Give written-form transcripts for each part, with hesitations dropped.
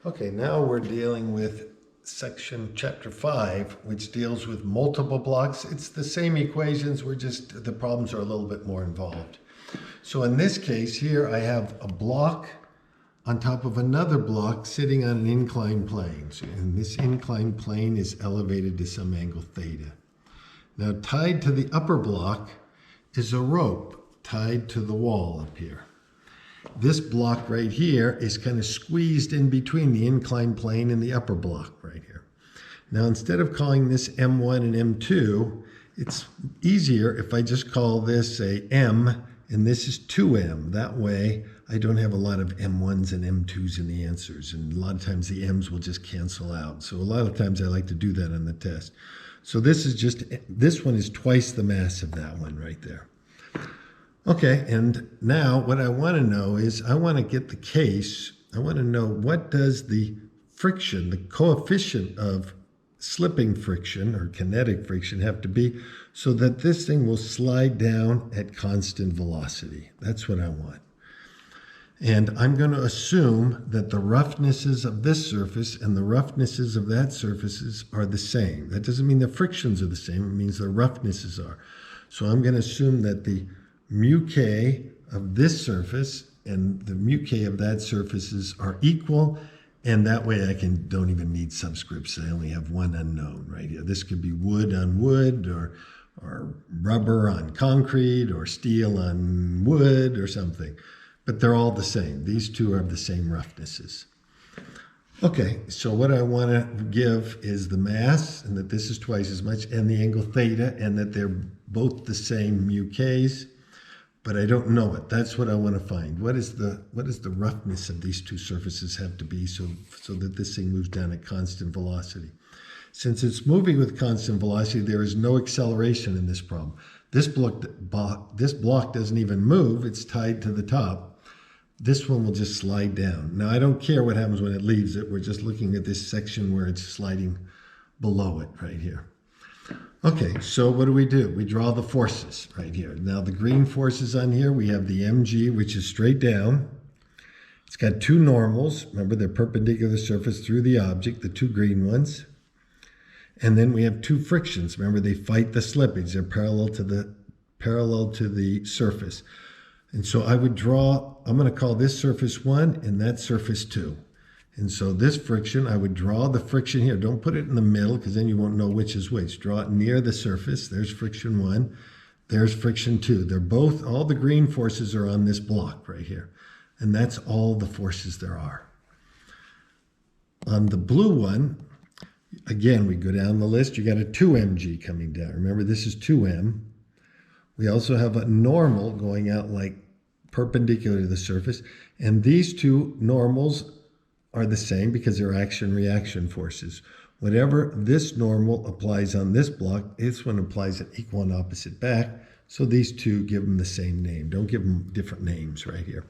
Okay, now we're dealing with chapter 5, which deals with multiple blocks. It's the same equations, the problems are a little bit more involved. So in this case here, I have a block on top of another block sitting on an inclined plane. And this inclined plane is elevated to some angle theta. Now tied to the upper block is a rope tied to the wall up here. This block right here is kind of squeezed in between the inclined plane and the upper block right here. Now, instead of calling this M1 and M2, it's easier if I just call this a M and this is 2M. That way, I don't have a lot of M1s and M2s in the answers. And a lot of times the M's will just cancel out. So a lot of times I like to do that on the test. So this one is twice the mass of that one right there. Okay, and now what I want to know is I want to get the case. I want to know what does the friction, the coefficient of slipping friction or kinetic friction have to be so that this thing will slide down at constant velocity. That's what I want. And I'm going to assume that the roughnesses of this surface and the roughnesses of that surface are the same. That doesn't mean the frictions are the same. It means the roughnesses are. So I'm going to assume that the mu k of this surface and the mu k of that surfaces are equal, and that way I don't even need subscripts. I only have one unknown right here. This could be wood on wood or rubber on concrete or steel on wood or something, but they're all the same. These two are the same roughnesses. Okay, so what I want to give is the mass, and that this is twice as much, and the angle theta, and that they're both the same mu k's. But I don't know it. That's what I want to find. What is the roughness of these two surfaces have to be so that this thing moves down at constant velocity? Since it's moving with constant velocity, there is no acceleration in this problem. This block doesn't even move. It's tied to the top. This one will just slide down. Now, I don't care what happens when it leaves it. We're just looking at this section where it's sliding below it right here. Okay, so what do? We draw the forces right here. Now the green forces on here, we have the mg, which is straight down. It's got two normals. Remember, they're perpendicular to the surface through the object, the two green ones. And then we have two frictions. Remember, they fight the slippage. They're parallel to the surface. And so I'm going to call this surface 1 and that surface 2. And so this friction, I would draw the friction here. Don't put it in the middle because then you won't know which is which. Draw it near the surface. There's friction 1. There's friction 2. All the green forces are on this block right here. And that's all the forces there are. On the blue one, again, we go down the list. You got a 2mg coming down. Remember, this is 2m. We also have a normal going out like perpendicular to the surface. And these two normals are the same because they're action-reaction forces. Whatever this normal applies on this block, this one applies at equal and opposite back. So these two, give them the same name. Don't give them different names right here.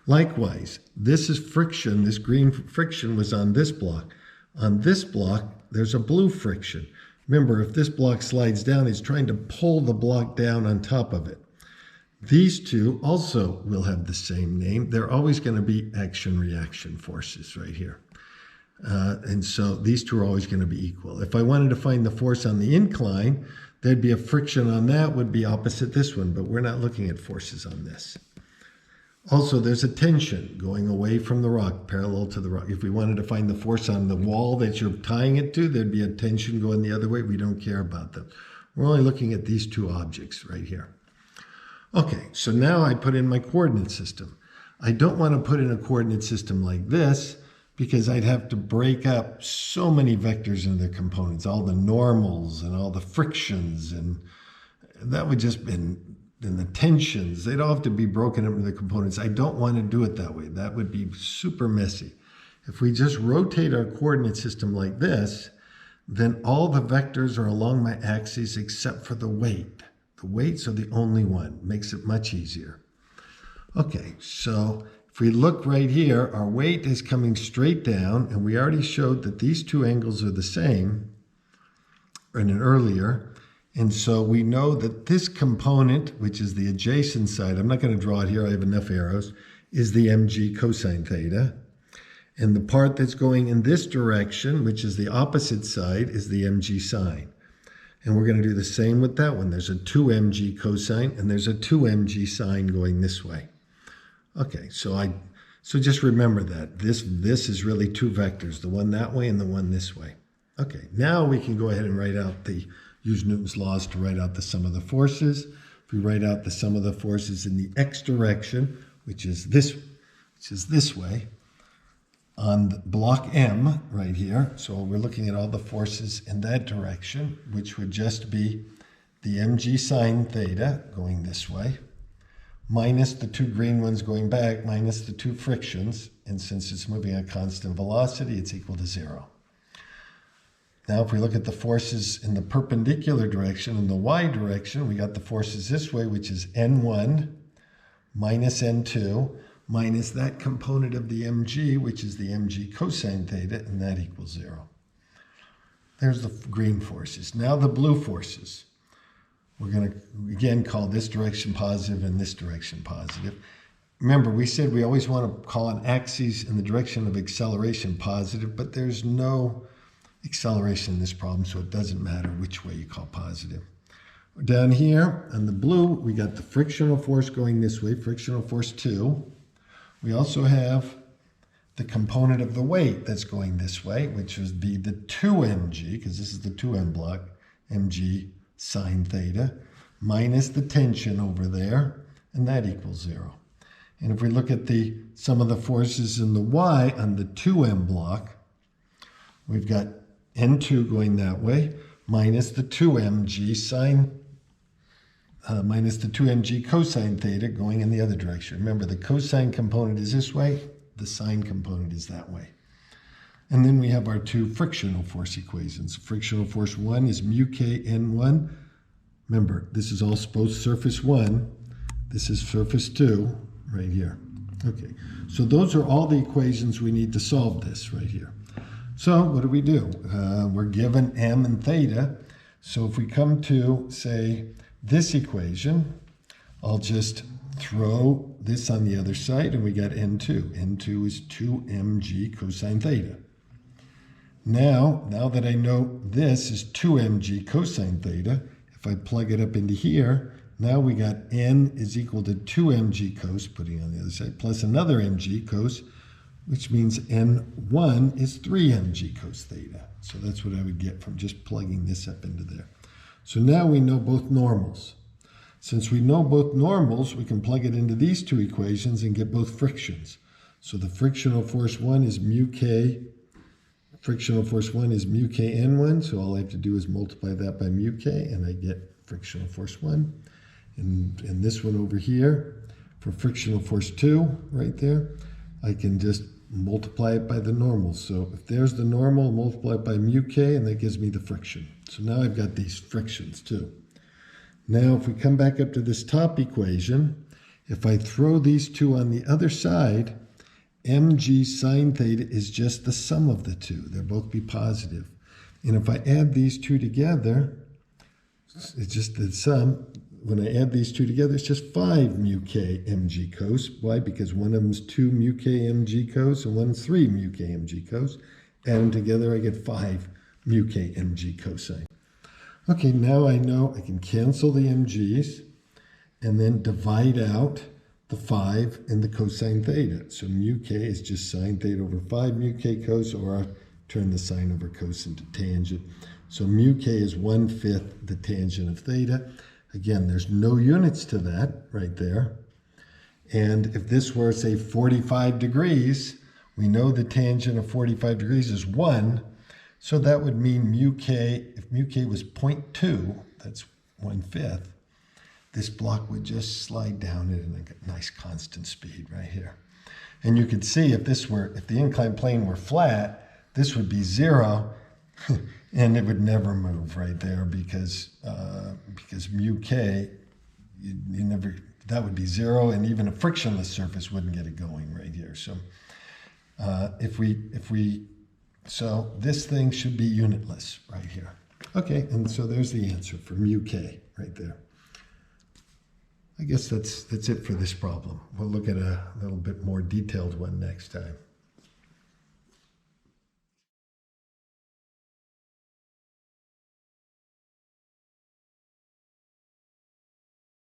Likewise, this is friction. This green friction was on this block. On this block, there's a blue friction. Remember, if this block slides down, it's trying to pull the block down on top of it. These two also will have the same name. They're always going to be action-reaction forces right here. And so these two are always going to be equal. If I wanted to find the force on the incline, there'd be a friction on that would be opposite this one, but we're not looking at forces on this. Also, there's a tension going away from the rock, parallel to the rock. If we wanted to find the force on the wall that you're tying it to, there'd be a tension going the other way. We don't care about them. We're only looking at these two objects right here. Okay, so now I put in my coordinate system. I don't want to put in a coordinate system like this because I'd have to break up so many vectors into their components, all the normals and all the frictions, and that would just been, and the tensions, they'd all have to be broken up into the components. I don't want to do it that way. That would be super messy. If we just rotate our coordinate system like this, then all the vectors are along my axis except for the weight. The weights are the only one. Makes it much easier. Okay, so if we look right here, our weight is coming straight down, and we already showed that these two angles are the same in an earlier. And so we know that this component, which is the adjacent side, I'm not going to draw it here, I have enough arrows, is the mg cosine theta. And the part that's going in this direction, which is the opposite side, is the mg sine. And we're going to do the same with that one. There's a 2mg cosine and there's a 2mg sine going this way. Okay, so just remember that. This is really two vectors, the one that way and the one this way. Okay, now we can go ahead and use Newton's laws to write out the sum of the forces. If we write out the sum of the forces in the x direction, which is this way, on block M right here, so we're looking at all the forces in that direction, which would just be the mg sine theta going this way, minus the two green ones going back, minus the two frictions, and since it's moving at constant velocity, it's equal to 0. Now, if we look at the forces in the perpendicular direction, in the y direction, we got the forces this way, which is n1 minus n2, minus that component of the mg, which is the mg cosine theta, and that equals 0. There's the green forces. Now the blue forces. We're going to, again, call this direction positive and this direction positive. Remember, we said we always want to call an axis in the direction of acceleration positive, but there's no acceleration in this problem, so it doesn't matter which way you call positive. Down here on the blue, we got the frictional force going this way, frictional force 2. We also have the component of the weight that's going this way, which would be the 2mg, because this is the 2m block, mg sine theta, minus the tension over there, and that equals 0. And if we look at the sum of the forces in the y on the 2m block, we've got n2 going that way, minus the 2mg minus the 2mg cosine theta going in the other direction. Remember, the cosine component is this way, the sine component is that way. And then we have our two frictional force equations. Frictional force 1 is mu k n1. Remember, this is all both surface 1. This is surface 2 right here. Okay, so those are all the equations we need to solve this right here. So what do? We're given m and theta. So if we come to, say, this equation, I'll just throw this on the other side, and we got n2. n2 is 2mg cosine theta. Now that I know this is 2mg cosine theta, if I plug it up into here, now we got n is equal to 2mg cos, putting on the other side, plus another mg cos, which means n1 is 3mg cos theta. So that's what I would get from just plugging this up into there. So now we know both normals. Since we know both normals, we can plug it into these two equations and get both frictions. So the frictional force 1 is mu k, frictional force 1 is mu k n1, so all I have to do is multiply that by mu k, and I get frictional force 1. And this one over here, for frictional force 2, right there, I can just multiply it by the normal. So if there's the normal, multiply it by mu k, and that gives me the friction. So now I've got these frictions too. Now if we come back up to this top equation, if I throw these two on the other side, mg sine theta is just the sum of the two. They'll both be positive. And if I add these two together, it's just the sum. When I add these two together, it's just 5 mu k mg cos. Why? Because one of them is 2 mu k mg cos and one is 3 mu k mg cos. Add them together, I get 5 mu k mg cosine. Okay, now I know I can cancel the mg's and then divide out the 5 and the cosine theta. So mu k is just sine theta over 5 mu k cos, or I'll turn the sine over cos into tangent. So mu k is 1/5 the tangent of theta. Again, there's no units to that right there. And if this were, say, 45 degrees, we know the tangent of 45 degrees is 1. So that would mean mu k, if mu k was 0.2, that's 1/5, this block would just slide down at a nice constant speed right here. And you could see if the inclined plane were flat, this would be 0. And it would never move right there because mu k, that would be 0, and even a frictionless surface wouldn't get it going right here. So so this thing should be unitless right here. Okay, and so there's the answer for mu k right there. I guess that's it for this problem. We'll look at a little bit more detailed one next time.